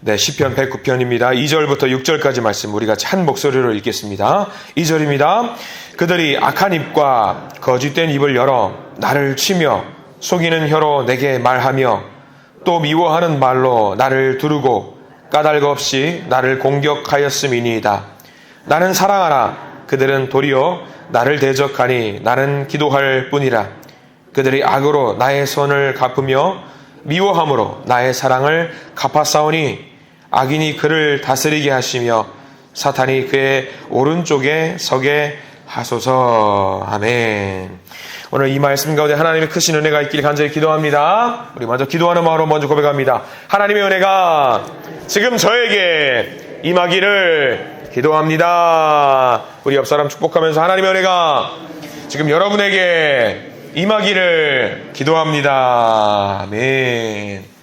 네, 시편 109편입니다. 2절부터 6절까지 말씀 우리 같이 한 목소리로 읽겠습니다. 2절입니다. 그들이 악한 입과 거짓된 입을 열어 나를 치며 속이는 혀로 내게 말하며 또 미워하는 말로 나를 두르고 까닭 없이 나를 공격하였음이니이다. 나는 사랑하라. 그들은 도리어 나를 대적하니 나는 기도할 뿐이라. 그들이 악으로 나의 손을 갚으며 미워함으로 나의 사랑을 갚아싸우니 악인이 그를 다스리게 하시며 사탄이 그의 오른쪽에 서게 하소서. 아멘. 오늘 이 말씀 가운데 하나님의 크신 은혜가 있길 간절히 기도합니다. 우리 먼저 기도하는 마음으로 먼저 고백합니다. 하나님의 은혜가 지금 저에게 임하기를 기도합니다. 우리 옆 사람 축복하면서 하나님의 은혜가 지금 여러분에게 임하기를 기도합니다. 아멘.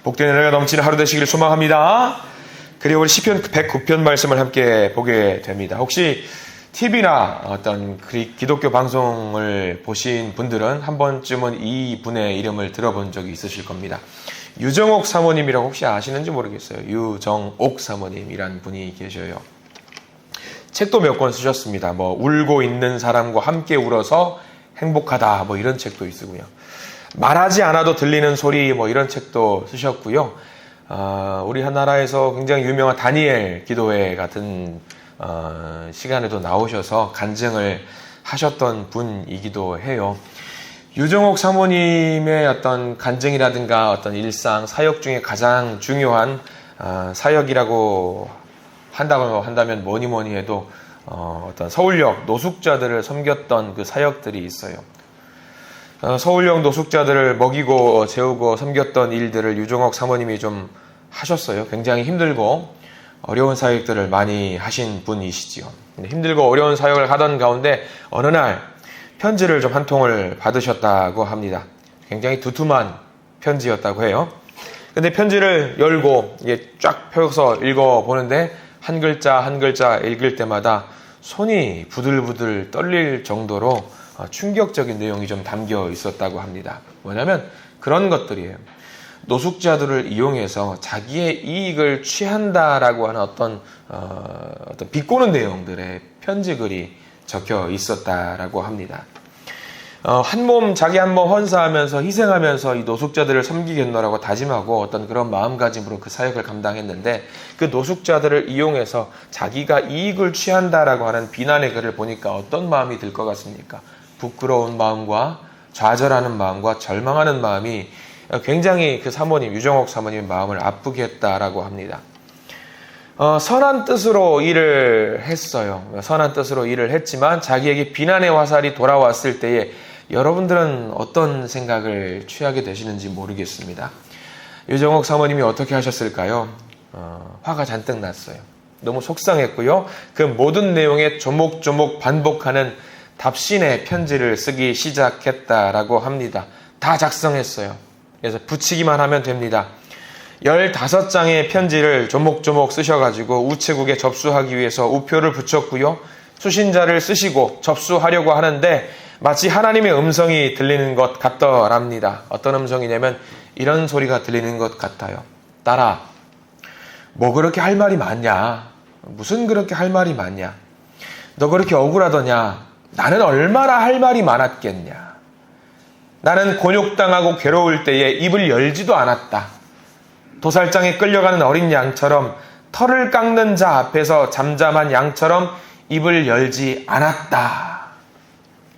복된 은혜가 넘치는 하루 되시기를 소망합니다. 그리고 우리 시편 109편 말씀을 함께 보게 됩니다. 혹시 TV나 어떤 기독교 방송을 보신 분들은 한 번쯤은 이 분의 이름을 들어본 적이 있으실 겁니다. 유정옥 사모님이라고 혹시 아시는지 모르겠어요. 유정옥 사모님이란 분이 계셔요. 책도 몇 권 쓰셨습니다. 울고 있는 사람과 함께 울어서 행복하다 이런 책도 있고요. 말하지 않아도 들리는 소리 이런 책도 쓰셨고요. 우리 한나라에서 굉장히 유명한 다니엘 기도회 같은 시간에도 나오셔서 간증을 하셨던 분이기도 해요. 유정옥 사모님의 어떤 간증이라든가 어떤 일상 사역 중에 가장 중요한 사역이라고 한다면 뭐니 해도 어떤 서울역 노숙자들을 섬겼던 그 사역들이 있어요. 서울역 노숙자들을 먹이고 재우고 섬겼던 일들을 유정옥 사모님이 좀 하셨어요. 굉장히 힘들고 어려운 사역들을 많이 하신 분이시지요. 힘들고 어려운 사역을 하던 가운데 어느 날 편지를 좀 한 통을 받으셨다고 합니다. 굉장히 두툼한 편지였다고 해요. 근데 편지를 열고 이게 쫙 펴서 읽어보는데 한 글자 한 글자 읽을 때마다 손이 부들부들 떨릴 정도로 충격적인 내용이 좀 담겨 있었다고 합니다. 뭐냐면 그런 것들이에요. 노숙자들을 이용해서 자기의 이익을 취한다라고 하는 어떤 비꼬는 내용들의 편지글이 적혀 있었다라고 합니다. 자기 한 몸 헌사하면서 희생하면서 이 노숙자들을 섬기겠노라고 다짐하고 어떤 그런 마음가짐으로 그 사역을 감당했는데 그 노숙자들을 이용해서 자기가 이익을 취한다라고 하는 비난의 글을 보니까 어떤 마음이 들 것 같습니까? 부끄러운 마음과 좌절하는 마음과 절망하는 마음이 굉장히 그 사모님, 유정옥 사모님의 마음을 아프게 했다라고 합니다. 선한 뜻으로 일을 했어요. 선한 뜻으로 일을 했지만 자기에게 비난의 화살이 돌아왔을 때에 여러분들은 어떤 생각을 취하게 되시는지 모르겠습니다. 유정옥 사모님이 어떻게 하셨을까요? 화가 잔뜩 났어요. 너무 속상했고요. 그 모든 내용에 조목조목 반복하는 답신의 편지를 쓰기 시작했다라고 합니다. 다 작성했어요. 그래서 붙이기만 하면 됩니다. 15장의 편지를 조목조목 쓰셔가지고 우체국에 접수하기 위해서 우표를 붙였고요. 수신자를 쓰시고 접수하려고 하는데 마치 하나님의 음성이 들리는 것 같더랍니다. 어떤 음성이냐면 이런 소리가 들리는 것 같아요. 딸아, 뭐 그렇게 할 말이 많냐? 무슨 그렇게 할 말이 많냐? 너 그렇게 억울하더냐? 나는 얼마나 할 말이 많았겠냐? 나는 곤욕당하고 괴로울 때에 입을 열지도 않았다. 도살장에 끌려가는 어린 양처럼 털을 깎는 자 앞에서 잠잠한 양처럼 입을 열지 않았다.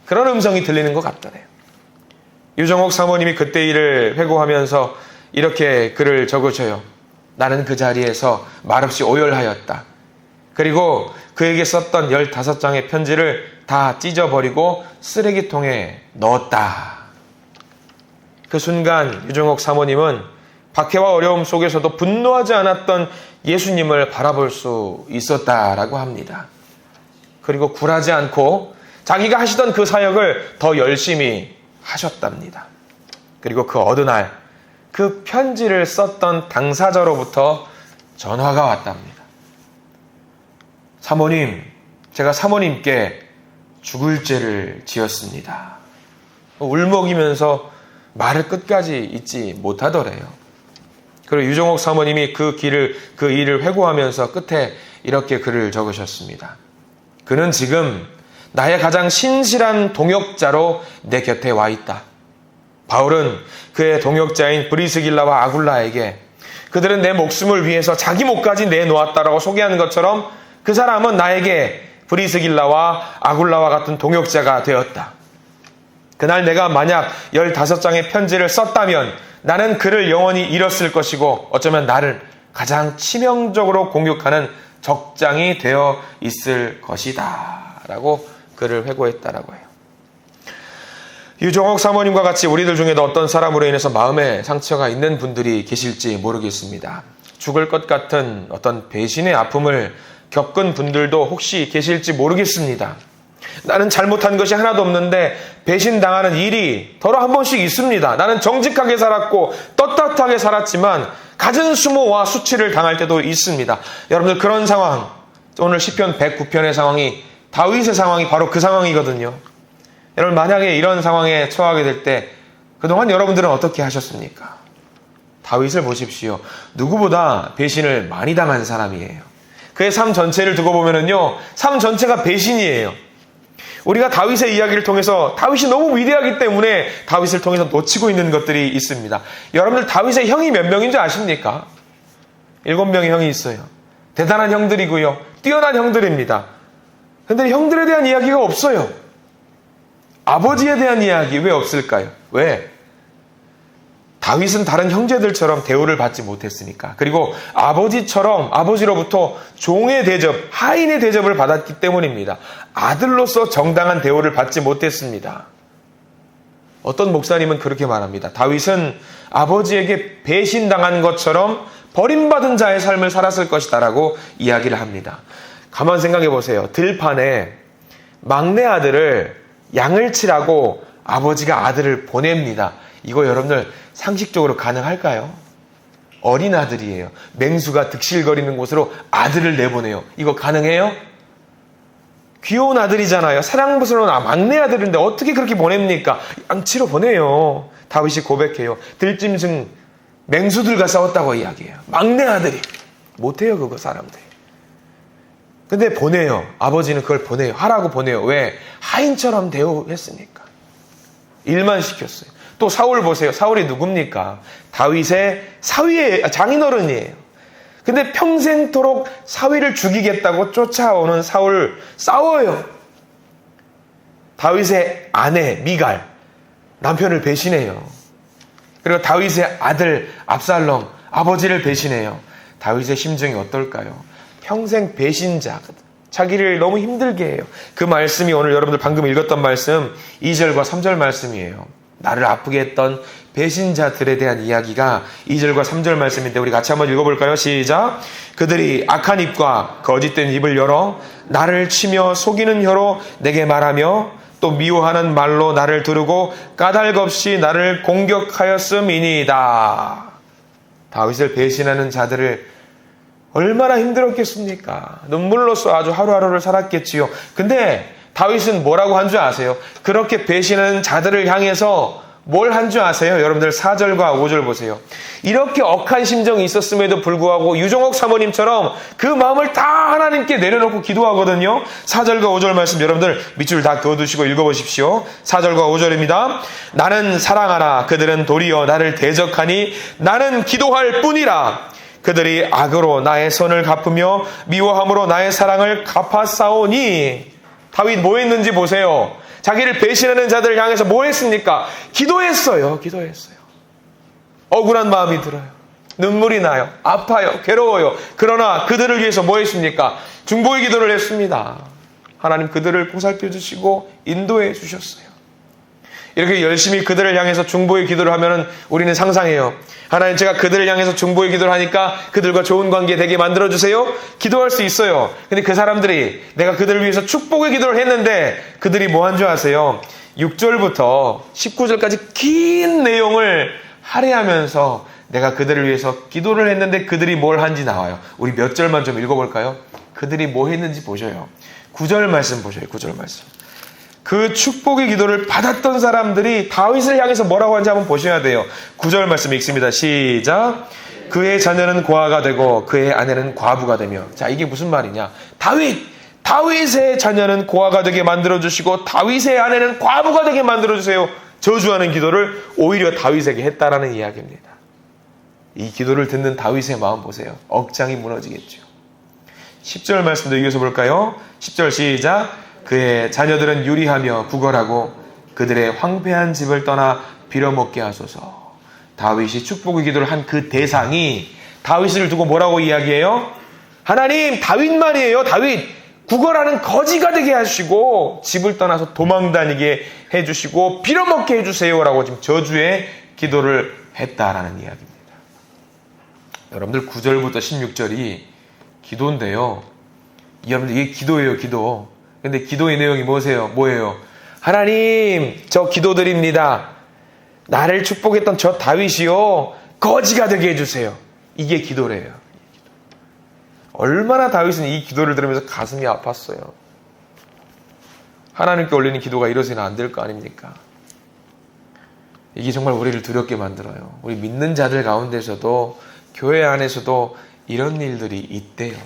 그런 음성이 들리는 것 같더래요. 유정옥 사모님이 그때 일을 회고하면서 이렇게 글을 적으셔요. 나는 그 자리에서 말없이 오열하였다. 그리고 그에게 썼던 15장의 편지를 다 찢어버리고 쓰레기통에 넣었다. 그 순간 유정옥 사모님은 박해와 어려움 속에서도 분노하지 않았던 예수님을 바라볼 수 있었다라고 합니다. 그리고 굴하지 않고 자기가 하시던 그 사역을 더 열심히 하셨답니다. 그리고 그 어느 날 그 편지를 썼던 당사자로부터 전화가 왔답니다. 사모님, 제가 사모님께 죽을 죄를 지었습니다. 울먹이면서 말을 끝까지 잊지 못하더래요. 그리고 유종옥 사모님이 그 일을 회고하면서 끝에 이렇게 글을 적으셨습니다. 그는 지금 나의 가장 신실한 동역자로 내 곁에 와 있다. 바울은 그의 동역자인 브리스길라와 아굴라에게 그들은 내 목숨을 위해서 자기 목까지 내놓았다라고 소개하는 것처럼 그 사람은 나에게 브리스길라와 아굴라와 같은 동역자가 되었다. 그날 내가 만약 15장의 편지를 썼다면 나는 그를 영원히 잃었을 것이고 어쩌면 나를 가장 치명적으로 공격하는 적장이 되어 있을 것이다 라고 그를 회고했다라고 해요. 유종옥 사모님과 같이 우리들 중에도 어떤 사람으로 인해서 마음에 상처가 있는 분들이 계실지 모르겠습니다. 죽을 것 같은 어떤 배신의 아픔을 겪은 분들도 혹시 계실지 모르겠습니다. 나는 잘못한 것이 하나도 없는데 배신당하는 일이 더러 한 번씩 있습니다. 나는 정직하게 살았고 떳떳하게 살았지만 갖은 수모와 수치를 당할 때도 있습니다. 여러분들 그런 상황, 오늘 시편 109편의 상황이 다윗의 상황이 바로 그 상황이거든요. 여러분 만약에 이런 상황에 처하게 될 때 그동안 여러분들은 어떻게 하셨습니까? 다윗을 보십시오. 누구보다 배신을 많이 당한 사람이에요. 그의 삶 전체를 두고 보면은요, 삶 전체가 배신이에요. 우리가 다윗의 이야기를 통해서 다윗이 너무 위대하기 때문에 다윗을 통해서 놓치고 있는 것들이 있습니다. 여러분들 다윗의 형이 몇 명인 줄 아십니까? 7명의 형이 있어요. 대단한 형들이고요. 뛰어난 형들입니다. 그런데 형들에 대한 이야기가 없어요. 아버지에 대한 이야기 왜 없을까요? 왜? 다윗은 다른 형제들처럼 대우를 받지 못했으니까. 그리고 아버지로부터 종의 대접, 하인의 대접을 받았기 때문입니다. 아들로서 정당한 대우를 받지 못했습니다. 어떤 목사님은 그렇게 말합니다. 다윗은 아버지에게 배신당한 것처럼 버림받은 자의 삶을 살았을 것이다 라고 이야기를 합니다. 가만 생각해 보세요. 들판에 막내 아들을 양을 치라고 아버지가 아들을 보냅니다. 이거 여러분들 상식적으로 가능할까요? 어린 아들이에요. 맹수가 득실거리는 곳으로 아들을 내보내요. 이거 가능해요? 귀여운 아들이잖아요. 사랑스러운 막내 아들인데 어떻게 그렇게 보냅니까? 양치러 보내요. 다윗이 고백해요. 들짐승 맹수들과 싸웠다고 이야기해요. 막내 아들이. 못해요 그거 사람들이. 근데 보내요. 아버지는 그걸 보내요. 하라고 보내요. 왜? 하인처럼 대우했으니까. 일만 시켰어요. 또 사울 보세요. 사울이 누굽니까? 다윗의 사위의 장인어른이에요. 근데 평생토록 사위를 죽이겠다고 쫓아오는 사울 싸워요. 다윗의 아내 미갈 남편을 배신해요. 그리고 다윗의 아들 압살롬 아버지를 배신해요. 다윗의 심정이 어떨까요? 평생 배신자, 자기를 너무 힘들게 해요. 그 말씀이 오늘 여러분들 방금 읽었던 말씀 2절과 3절 말씀이에요. 나를 아프게 했던 배신자들에 대한 이야기가 2절과 3절 말씀인데 우리 같이 한번 읽어볼까요? 시작! 그들이 악한 입과 거짓된 입을 열어 나를 치며 속이는 혀로 내게 말하며 또 미워하는 말로 나를 두르고 까닭없이 나를 공격하였음이니이다. 다윗을 배신하는 자들을 얼마나 힘들었겠습니까? 눈물로써 아주 하루하루를 살았겠지요. 근데 다윗은 뭐라고 한 줄 아세요? 그렇게 배신하는 자들을 향해서 뭘 한 줄 아세요? 여러분들 4절과 5절 보세요. 이렇게 억한 심정이 있었음에도 불구하고 유종옥 사모님처럼 그 마음을 다 하나님께 내려놓고 기도하거든요. 4절과 5절 말씀 여러분들 밑줄 다 그어두시고 읽어보십시오. 4절과 5절입니다. 나는 사랑하라. 그들은 도리어 나를 대적하니 나는 기도할 뿐이라. 그들이 악으로 나의 선을 갚으며 미워함으로 나의 사랑을 갚았사오니. 다윗 뭐 했는지 보세요. 자기를 배신하는 자들을 향해서 뭐 했습니까? 기도했어요. 억울한 마음이 들어요. 눈물이 나요. 아파요. 괴로워요. 그러나 그들을 위해서 뭐 했습니까? 중보의 기도를 했습니다. 하나님 그들을 보살펴 주시고 인도해 주셨어요. 이렇게 열심히 그들을 향해서 중보의 기도를 하면 우리는 상상해요. 하나님 제가 그들을 향해서 중보의 기도를 하니까 그들과 좋은 관계 되게 만들어주세요. 기도할 수 있어요. 근데 그 사람들이 내가 그들을 위해서 축복의 기도를 했는데 그들이 뭐 한 줄 아세요? 6절부터 19절까지 긴 내용을 할애하면서 내가 그들을 위해서 기도를 했는데 그들이 뭘 한지 나와요. 우리 몇 절만 좀 읽어볼까요? 그들이 뭐 했는지 보셔요. 9절 말씀 보셔요. 9절 말씀. 그 축복의 기도를 받았던 사람들이 다윗을 향해서 뭐라고 하는지 한번 보셔야 돼요. 9절 말씀 읽습니다. 시작. 그의 자녀는 고아가 되고 그의 아내는 과부가 되며. 자, 이게 무슨 말이냐? 다윗의 자녀는 고아가 되게 만들어주시고 다윗의 아내는 과부가 되게 만들어주세요. 저주하는 기도를 오히려 다윗에게 했다라는 이야기입니다. 이 기도를 듣는 다윗의 마음 보세요. 억장이 무너지겠죠. 10절 말씀도 이어서 볼까요? 10절 시작. 그의 자녀들은 유리하며 구걸하고 그들의 황폐한 집을 떠나 빌어먹게 하소서. 다윗이 축복의 기도를 한 그 대상이 다윗을 두고 뭐라고 이야기해요? 하나님, 다윗 말이에요. 다윗 구걸하는 거지가 되게 하시고 집을 떠나서 도망다니게 해주시고 빌어먹게 해주세요라고 지금 저주의 기도를 했다라는 이야기입니다. 여러분들 9절부터 16절이 기도인데요. 여러분들 이게 기도예요, 기도. 근데 기도의 내용이 뭐예요? 하나님, 저 기도드립니다. 나를 축복했던 저 다윗이요, 거지가 되게 해주세요. 이게 기도래요. 얼마나 다윗은 이 기도를 들으면서 가슴이 아팠어요. 하나님께 올리는 기도가 이러서는 안 될 거 아닙니까? 이게 정말 우리를 두렵게 만들어요. 우리 믿는 자들 가운데서도 교회 안에서도 이런 일들이 있대요.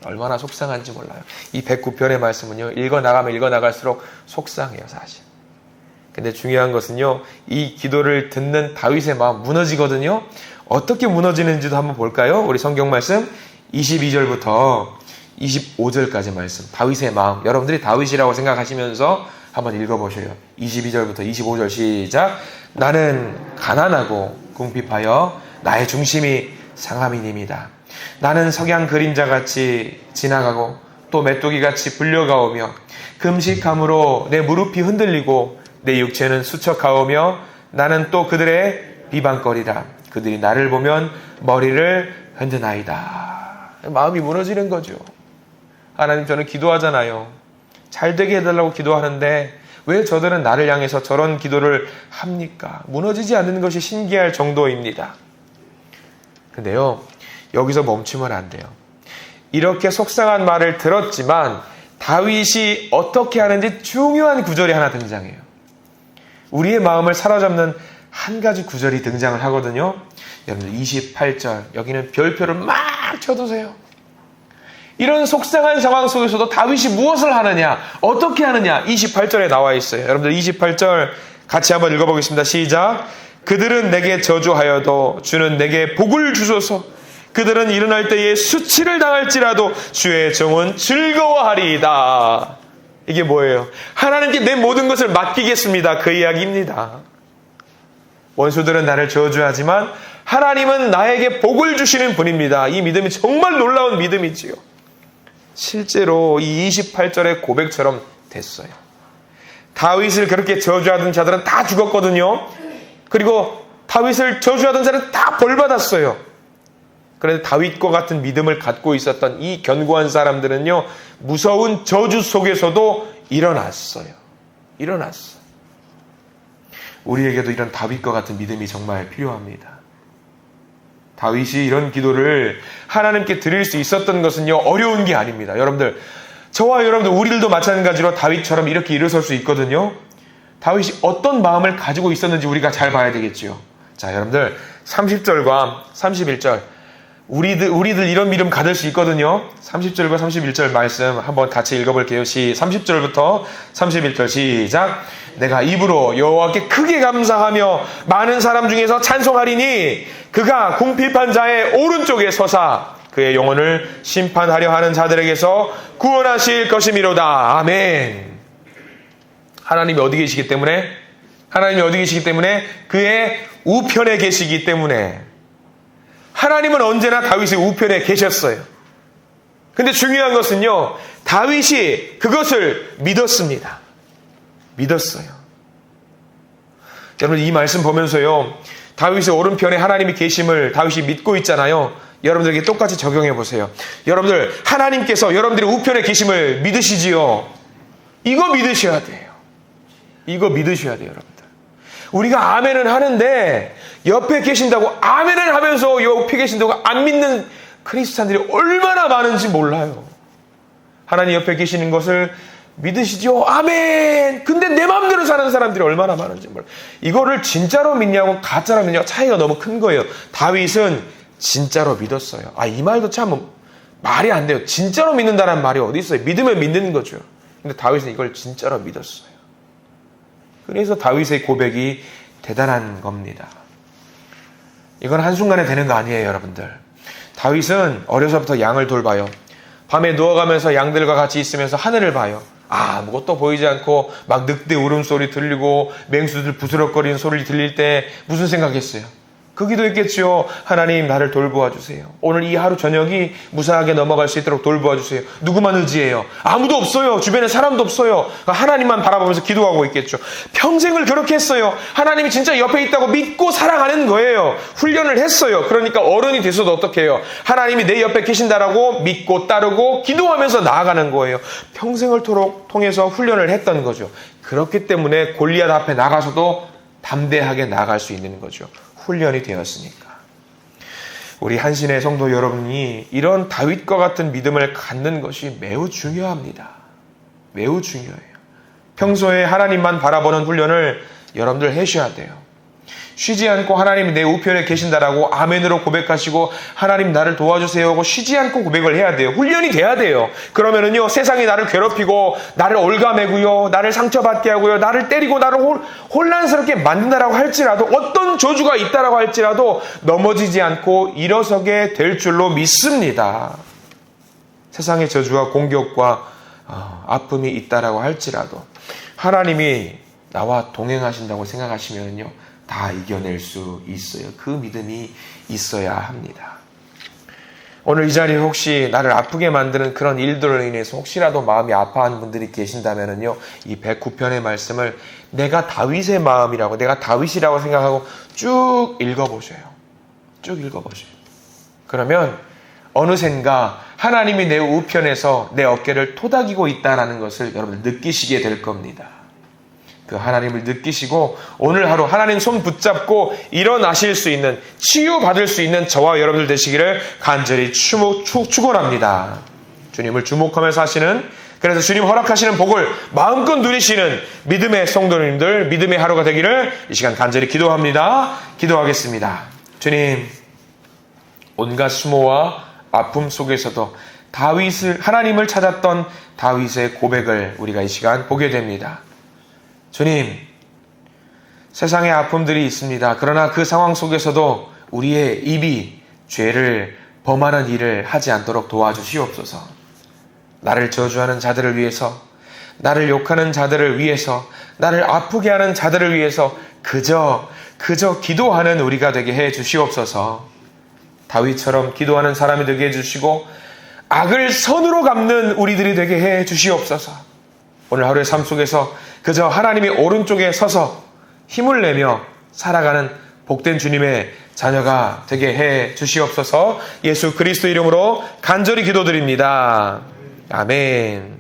얼마나 속상한지 몰라요. 이 109편의 말씀은요, 읽어나가면 읽어나갈수록 속상해요, 사실. 근데 중요한 것은요, 이 기도를 듣는 다윗의 마음 무너지거든요. 어떻게 무너지는지도 한번 볼까요? 우리 성경 말씀 22절부터 25절까지 말씀. 다윗의 마음. 여러분들이 다윗이라고 생각하시면서 한번 읽어보셔요. 22절부터 25절 시작. 나는 가난하고 궁핍하여 나의 중심이 상함이니이다. 나는 석양 그림자같이 지나가고 또 메뚜기같이 불려가오며 금식함으로 내 무릎이 흔들리고 내 육체는 수척하오며 나는 또 그들의 비방거리라. 그들이 나를 보면 머리를 흔드나이다. 마음이 무너지는 거죠. 하나님, 저는 기도하잖아요. 잘 되게 해달라고 기도하는데 왜 저들은 나를 향해서 저런 기도를 합니까? 무너지지 않는 것이 신기할 정도입니다. 근데요, 여기서 멈추면 안 돼요. 이렇게 속상한 말을 들었지만 다윗이 어떻게 하는지 중요한 구절이 하나 등장해요. 우리의 마음을 사로잡는 한 가지 구절이 등장을 하거든요. 여러분들 28절, 여기는 별표를 막 쳐두세요. 이런 속상한 상황 속에서도 다윗이 무엇을 하느냐, 어떻게 하느냐, 28절에 나와 있어요. 여러분들 28절 같이 한번 읽어보겠습니다. 시작. 그들은 내게 저주하여도 주는 내게 복을 주소서. 그들은 일어날 때에 수치를 당할지라도 주의 종은 즐거워하리이다. 이게 뭐예요? 하나님께 내 모든 것을 맡기겠습니다. 그 이야기입니다. 원수들은 나를 저주하지만 하나님은 나에게 복을 주시는 분입니다. 이 믿음이 정말 놀라운 믿음이지요. 실제로 이 28절의 고백처럼 됐어요. 다윗을 그렇게 저주하던 자들은 다 죽었거든요. 그리고 다윗을 저주하던 자는 다 벌받았어요. 그런데 다윗과 같은 믿음을 갖고 있었던 이 견고한 사람들은요, 무서운 저주 속에서도 일어났어요. 우리에게도 이런 다윗과 같은 믿음이 정말 필요합니다. 다윗이 이런 기도를 하나님께 드릴 수 있었던 것은요, 어려운 게 아닙니다. 여러분들, 저와 여러분들, 우리들도 마찬가지로 다윗처럼 이렇게 일어설 수 있거든요. 다윗이 어떤 마음을 가지고 있었는지 우리가 잘 봐야 되겠죠. 자, 여러분들 30절과 31절, 우리들 이런 믿음 가질 수 있거든요. 30절과 31절 말씀 한번 같이 읽어볼게요. 30절부터 31절 시작. 내가 입으로 여호와께 크게 감사하며 많은 사람 중에서 찬송하리니 그가 궁핍한 자의 오른쪽에 서사 그의 영혼을 심판하려 하는 자들에게서 구원하실 것이미로다. 아멘. 하나님이 어디 계시기 때문에 그의 우편에 계시기 때문에 하나님은 언제나 다윗의 우편에 계셨어요. 근데 중요한 것은요, 다윗이 그것을 믿었습니다. 믿었어요. 여러분, 이 말씀 보면서요, 다윗의 오른편에 하나님이 계심을 다윗이 믿고 있잖아요. 여러분들에게 똑같이 적용해 보세요. 여러분들, 하나님께서 여러분들의 우편에 계심을 믿으시지요? 이거 믿으셔야 돼요. 여러분들. 우리가 아멘은 하는데 옆에 계신다고 아멘을 하면서 옆에 계신다고 안 믿는 크리스찬들이 얼마나 많은지 몰라요. 하나님 옆에 계시는 것을 믿으시죠? 아멘! 근데 내 마음대로 사는 사람들이 얼마나 많은지 몰라요. 이거를 진짜로 믿냐고 가짜로 믿냐고 차이가 너무 큰 거예요. 다윗은 진짜로 믿었어요. 이 말도 참 말이 안 돼요. 진짜로 믿는다는 말이 어디 있어요? 믿으면 믿는 거죠. 근데 다윗은 이걸 진짜로 믿었어요. 그래서 다윗의 고백이 대단한 겁니다. 이건 한순간에 되는 거 아니에요, 여러분들. 다윗은 어려서부터 양을 돌봐요. 밤에 누워가면서 양들과 같이 있으면서 하늘을 봐요. 아무것도 보이지 않고 막 늑대 울음소리 들리고 맹수들 부스럭거리는 소리 들릴 때 무슨 생각했어요? 그 기도했겠죠. 하나님, 나를 돌보아 주세요. 오늘 이 하루 저녁이 무사하게 넘어갈 수 있도록 돌보아 주세요. 누구만 의지해요? 아무도 없어요. 주변에 사람도 없어요. 하나님만 바라보면서 기도하고 있겠죠. 평생을 그렇게 했어요. 하나님이 진짜 옆에 있다고 믿고 사랑하는 거예요. 훈련을 했어요. 그러니까 어른이 돼서도 어떻게 해요? 하나님이 내 옆에 계신다라고 믿고 따르고 기도하면서 나아가는 거예요. 평생을 통해서 훈련을 했던 거죠. 그렇기 때문에 골리앗 앞에 나가서도 담대하게 나아갈 수 있는 거죠. 훈련이 되었으니까. 우리 한신의 성도 여러분이 이런 다윗과 같은 믿음을 갖는 것이 매우 중요합니다. 매우 중요해요. 평소에 하나님만 바라보는 훈련을 여러분들 하셔야 돼요. 쉬지 않고 하나님이 내 우편에 계신다라고 아멘으로 고백하시고 하나님 나를 도와주세요 하고 쉬지 않고 고백을 해야 돼요. 훈련이 돼야 돼요. 그러면은요, 세상이 나를 괴롭히고 나를 올가매고요, 나를 상처받게 하고요, 나를 때리고 나를 혼란스럽게 만든다라고 할지라도, 어떤 저주가 있다라고 할지라도 넘어지지 않고 일어서게 될 줄로 믿습니다. 세상의 저주와 공격과 아픔이 있다라고 할지라도 하나님이 나와 동행하신다고 생각하시면요, 다 이겨낼 수 있어요. 그 믿음이 있어야 합니다. 오늘 이 자리에 혹시 나를 아프게 만드는 그런 일들로 인해서 혹시라도 마음이 아파하는 분들이 계신다면요, 이 109편의 말씀을 내가 다윗의 마음이라고, 내가 다윗이라고 생각하고 쭉 읽어보셔요. 쭉 읽어보셔요. 그러면 어느샌가 하나님이 내 우편에서 내 어깨를 토닥이고 있다는 것을 여러분 느끼시게 될 겁니다. 그 하나님을 느끼시고 오늘 하루 하나님 손 붙잡고 일어나실 수 있는, 치유받을 수 있는 저와 여러분들 되시기를 간절히 축원합니다. 주님을 주목하면서 하시는, 그래서 주님 허락하시는 복을 마음껏 누리시는 믿음의 성도님들, 믿음의 하루가 되기를 이 시간 간절히 기도합니다. 기도하겠습니다. 주님, 온갖 수모와 아픔 속에서도 하나님을 찾았던 다윗의 고백을 우리가 이 시간 보게 됩니다. 주님, 세상에 아픔들이 있습니다. 그러나 그 상황 속에서도 우리의 입이 죄를 범하는 일을 하지 않도록 도와주시옵소서. 나를 저주하는 자들을 위해서, 나를 욕하는 자들을 위해서, 나를 아프게 하는 자들을 위해서 그저 기도하는 우리가 되게 해 주시옵소서. 다윗처럼 기도하는 사람이 되게 해 주시고 악을 선으로 갚는 우리들이 되게 해 주시옵소서. 오늘 하루의 삶 속에서 그저 하나님의 오른쪽에 서서 힘을 내며 살아가는 복된 주님의 자녀가 되게 해 주시옵소서. 예수 그리스도 이름으로 간절히 기도드립니다. 아멘.